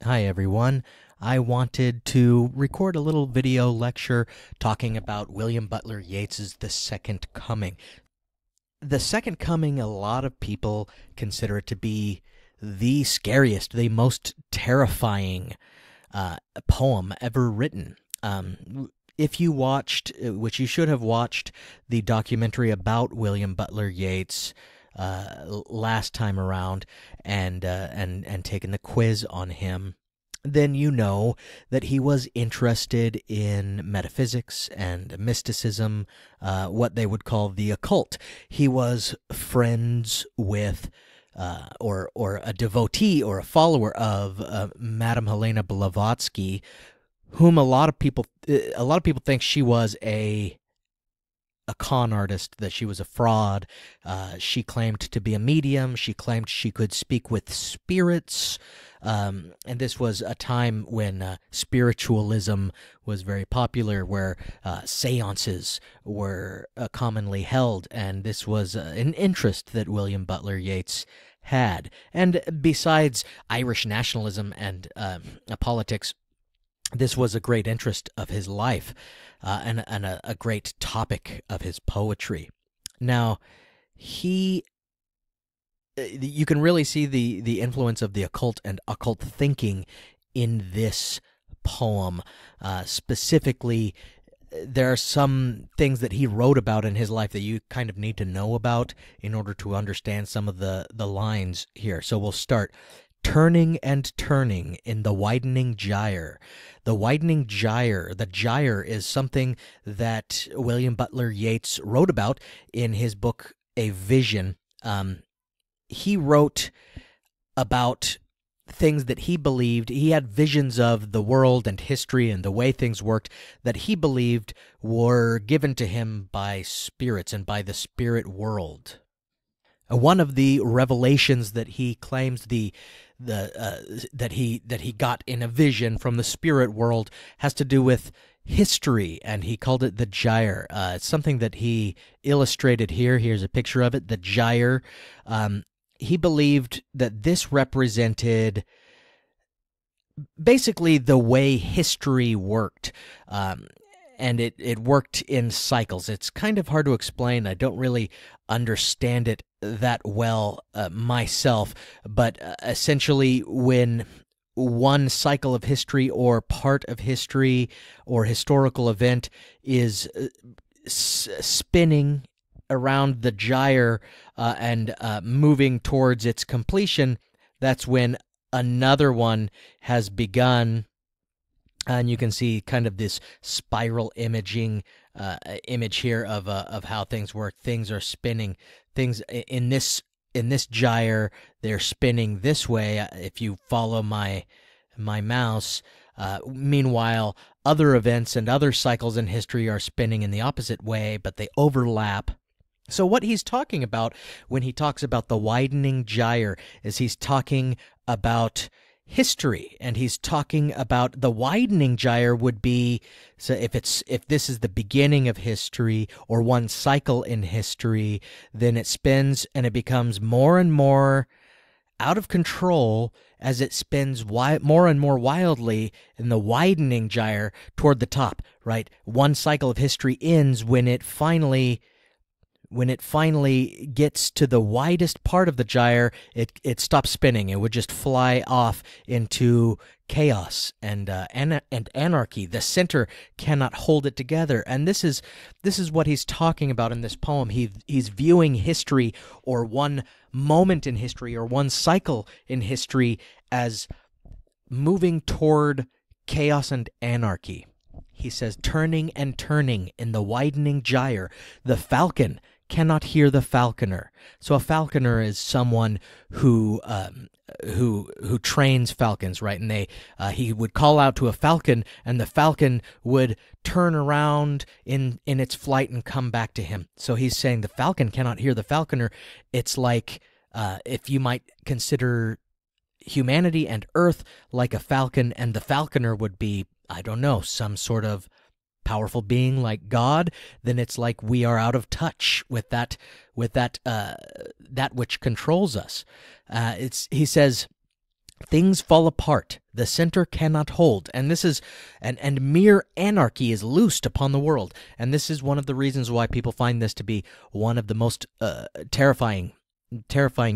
Hi, everyone. I wanted to record a little video lecture talking about William Butler Yeats's The Second Coming. The Second Coming, a lot of people consider it to be the scariest, the most terrifying poem ever written. If you watched, which you should have watched, the documentary about William Butler Yeats last time around, and taken the quiz on him, then you know that he was interested in metaphysics and mysticism, what they would call the occult. He was friends with, or a devotee or a follower of Madame Helena Blavatsky, whom a lot of people think she was a con artist, that she was a fraud. She claimed to be a medium. She claimed she could speak with spirits. And this was a time when spiritualism was very popular, where seances were commonly held. And this was an interest that William Butler Yeats had. And besides Irish nationalism and politics, this was a great interest of his life, and a great topic of his poetry. Now, you can really see the influence of the occult and occult thinking in this poem. Specifically, there are some things that he wrote about in his life that you kind of need to know about in order to understand some of the lines here. So we'll start. Turning and turning in the widening gyre. The widening gyre, the gyre is something that William Butler Yeats wrote about in his book, A Vision. He wrote about things that he believed. He had visions of the world and history and the way things worked that he believed were given to him by spirits and by the spirit world. One of the revelations that he claims that he got in a vision from the spirit world has to do with history, and he called it the gyre. It's something that he illustrated here. Here's a picture of it, the gyre. He believed that this represented basically the way history worked. And it worked in cycles. It's kind of hard to explain. I don't really understand it that well myself, but essentially when one cycle of history or part of history or historical event is spinning around the gyre and moving towards its completion, that's when another one has begun. And you can see kind of this spiral image here of how things work. Things are spinning. Things in this gyre, they're spinning this way. If you follow my mouse, meanwhile, other events and other cycles in history are spinning in the opposite way, but they overlap. So what he's talking about when he talks about the widening gyre is he's talking about history, and he's talking about the widening gyre would be, so if this is the beginning of history or one cycle in history, then it spins and it becomes more and more out of control as it spins more and more wildly in the widening gyre toward the top, right? One cycle of history ends when it finally gets to the widest part of the gyre, it stops spinning. It would just fly off into chaos and anarchy. The center cannot hold it together. And this is what he's talking about in this poem. He's viewing history, or one moment in history, or one cycle in history, as moving toward chaos and anarchy. He says, turning and turning in the widening gyre, the falcon cannot hear the falconer. So a falconer is someone who trains falcons, right? And he would call out to a falcon, and the falcon would turn around in its flight and come back to him. So he's saying the falcon cannot hear the falconer. It's like if you might consider humanity and Earth like a falcon, and the falconer would be, I don't know, some sort of powerful being like God, then it's like we are out of touch with that which controls us. He says Things fall apart. The center cannot hold. And this is and mere anarchy is loosed upon the world. And this is one of the reasons why people find this to be one of the most terrifying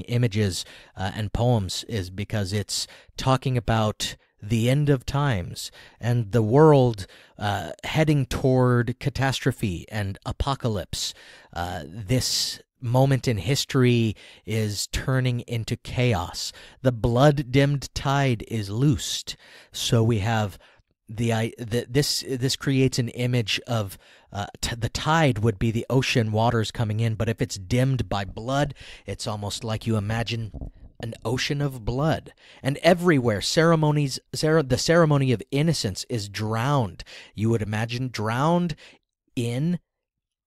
images and poems, is because it's talking about the end of times and the world heading toward catastrophe and apocalypse. This moment in history is turning into chaos. The blood-dimmed tide is loosed. So we have this creates an image of the tide would be the ocean waters coming in, but if it's dimmed by blood, it's almost like you imagine an ocean of blood. And everywhere, the ceremony of innocence is drowned. You would imagine drowned in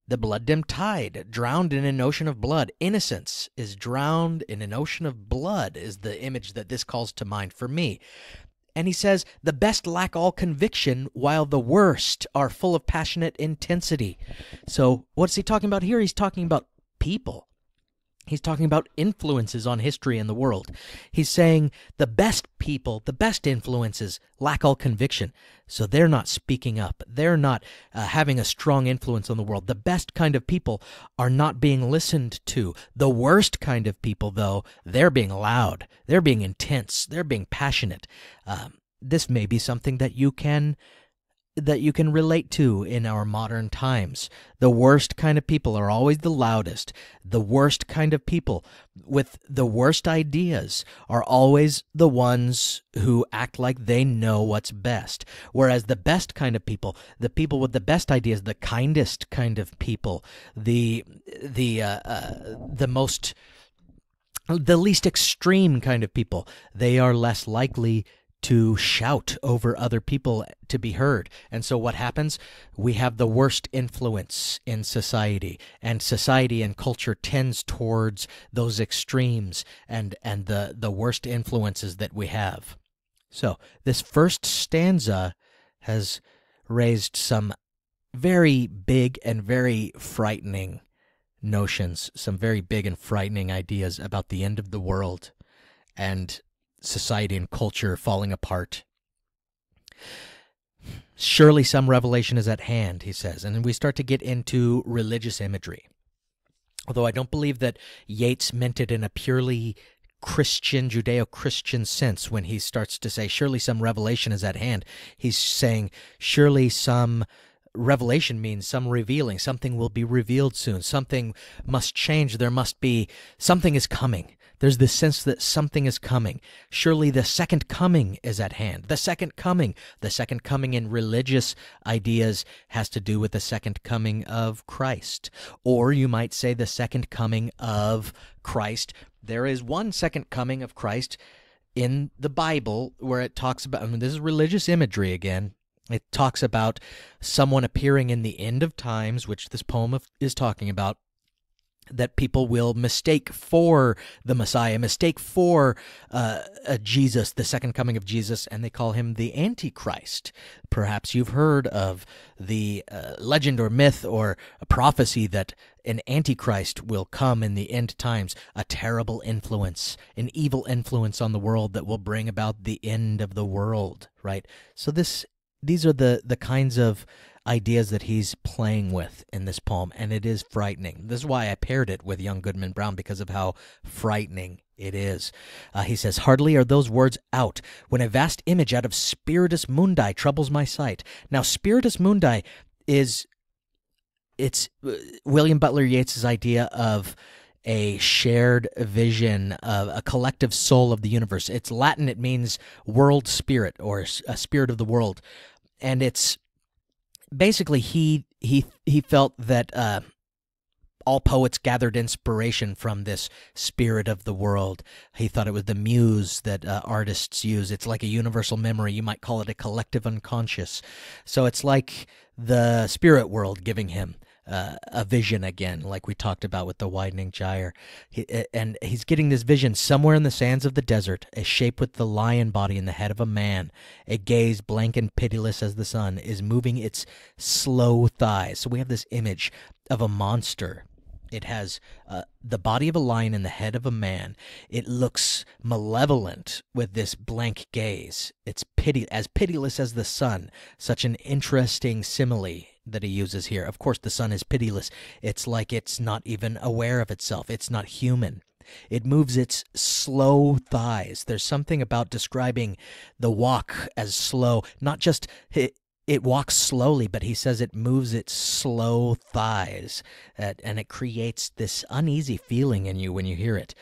the blood-dimmed tide, drowned in an ocean of blood. Innocence is drowned in an ocean of blood is the image that this calls to mind for me. And he says, the best lack all conviction, while the worst are full of passionate intensity. So what's he talking about here? He's talking about people. He's talking about influences on history and the world. He's saying the best people, the best influences lack all conviction. So they're not speaking up. They're not having a strong influence on the world. The best kind of people are not being listened to. The worst kind of people, though, they're being loud. They're being intense. They're being passionate. This may be something that you can relate to in our modern times. The worst kind of people are always the loudest. The worst kind of people with the worst ideas are always the ones who act like they know what's best. Whereas the best kind of people, the people with the best ideas, the kindest kind of people, the least extreme kind of people, they are less likely to shout over other people to be heard. And so what happens? We have the worst influence in society, and society and culture tends towards those extremes and the worst influences that we have. So this first stanza has raised some very big and very frightening notions, some very big and frightening ideas about the end of the world and society and culture falling apart. Surely some revelation is at hand, he says, and we start to get into religious imagery. Although I don't believe that Yeats meant it in a purely Christian, Judeo-Christian sense when he starts to say, surely some revelation is at hand. He's saying, surely some revelation means some revealing. Something will be revealed soon. Something must change. There must be, something is coming. There's this sense that something is coming. Surely the second coming is at hand. The second coming in religious ideas has to do with the second coming of Christ. Or you might say the second coming of Christ. There is one second coming of Christ in the Bible where it talks about, this is religious imagery again. It talks about someone appearing in the end of times, which this poem is talking about, that people will mistake for the Messiah, mistake for Jesus, the second coming of Jesus, and they call him the Antichrist. Perhaps you've heard of the legend or myth or a prophecy that an Antichrist will come in the end times, a terrible influence, an evil influence on the world that will bring about the end of the world, right? So these are the kinds of ideas that he's playing with in this poem, and it is frightening. This is why I paired it with Young Goodman Brown, because of how frightening it is. He says, hardly are those words out when a vast image out of Spiritus Mundi troubles my sight. Now, Spiritus Mundi it's William Butler Yeats' idea of a shared vision of a collective soul of the universe. It's Latin. It means world spirit, or a spirit of the world. And it's basically he felt that all poets gathered inspiration from this spirit of the world. He thought it was the muse that artists use. It's like a universal memory. You might call it a collective unconscious. So it's like the spirit world giving him a vision again, like we talked about with the widening gyre. And he's getting this vision somewhere in the sands of the desert, a shape with the lion body and the head of a man, a gaze blank and pitiless as the sun, is moving its slow thighs. So we have this image of a monster It has the body of a lion and the head of a man. It looks malevolent with this blank gaze. It's as pitiless as the sun. Such an interesting simile that he uses here. Of course, the sun is pitiless. It's like it's not even aware of itself. It's not human. It moves its slow thighs. There's something about describing the walk as slow, not just it walks slowly, but he says it moves its slow thighs, and it creates this uneasy feeling in you when you hear it.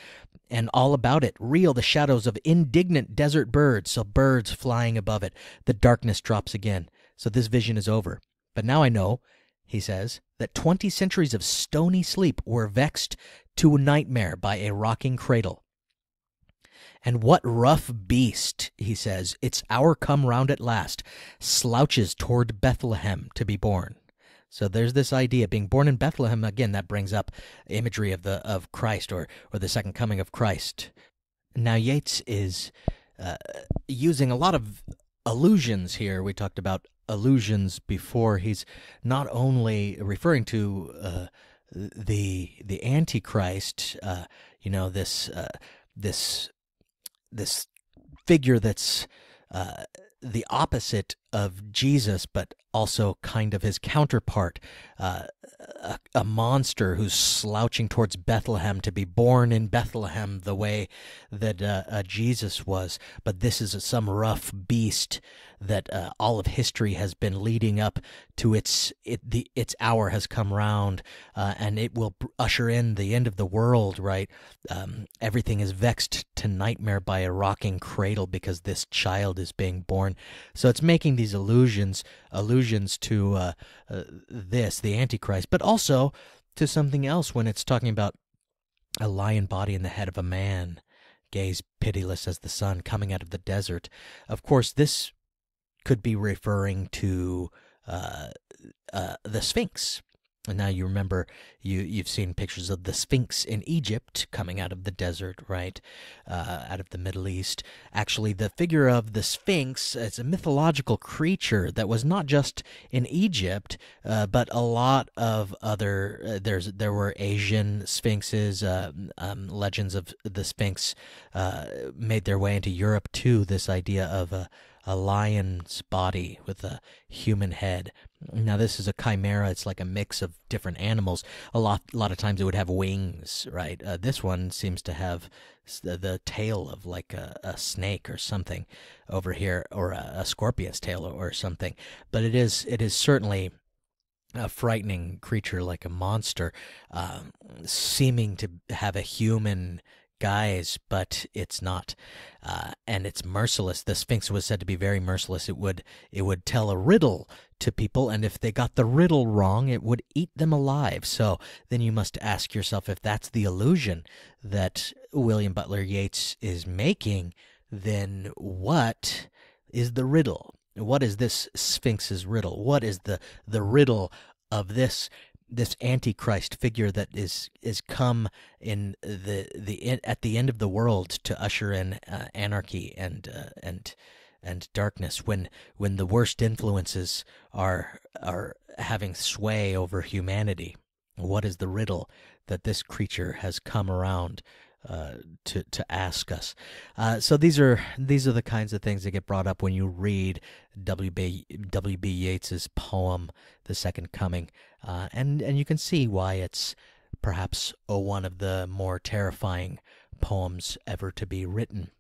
And all about it reel the shadows of indignant desert birds, so birds flying above it. The darkness drops again, so this vision is over. But now I know, he says, that 20 centuries of stony sleep were vexed to a nightmare by a rocking cradle. And what rough beast, he says, its hour come round at last, slouches toward Bethlehem to be born. So there's this idea, being born in Bethlehem, again, that brings up imagery of Christ or the second coming of Christ. Now, Yeats is using a lot of allusions here. We talked about allusions before. He's not only referring to the Antichrist, this figure that's the opposite of Jesus, but also kind of his counterpart, a monster who's slouching towards Bethlehem to be born in Bethlehem the way that Jesus was. But this is some rough beast that all of history has been leading up to. Its hour has come round, and it will usher in the end of the world, right? Everything is vexed to nightmare by a rocking cradle because this child is being born. So it's making these allusions to the Antichrist, but also to something else when it's talking about a lion body in the head of a man, gaze pitiless as the sun coming out of the desert. Of course, this could be referring to the Sphinx. And now you remember, you've seen pictures of the Sphinx in Egypt coming out of the desert, right? Out of the Middle East. Actually, the figure of the Sphinx is a mythological creature that was not just in Egypt, but a lot of other. There were Asian sphinxes. Legends of the Sphinx made their way into Europe too. This idea of a lion's body with a human head. Now, this is a chimera. It's like a mix of different animals. A lot of times it would have wings, right? This one seems to have the tail of like a snake or something over here, or a scorpion's tail or something. But it is certainly a frightening creature, like a monster, seeming to have a human guise, but it's not, and it's merciless. The Sphinx was said to be very merciless. It would tell a riddle to people, and if they got the riddle wrong, it would eat them alive. So then you must ask yourself, if that's the illusion that William Butler Yeats is making, then what is the riddle? What is this Sphinx's riddle? What is the riddle of this Antichrist figure that is come in at the end of the world to usher in anarchy and darkness, when the worst influences are having sway over humanity? What is the riddle that this creature has come around to ask us? So these are the kinds of things that get brought up when you read W.B. Yeats's poem, The Second Coming, and you can see why it's perhaps one of the more terrifying poems ever to be written.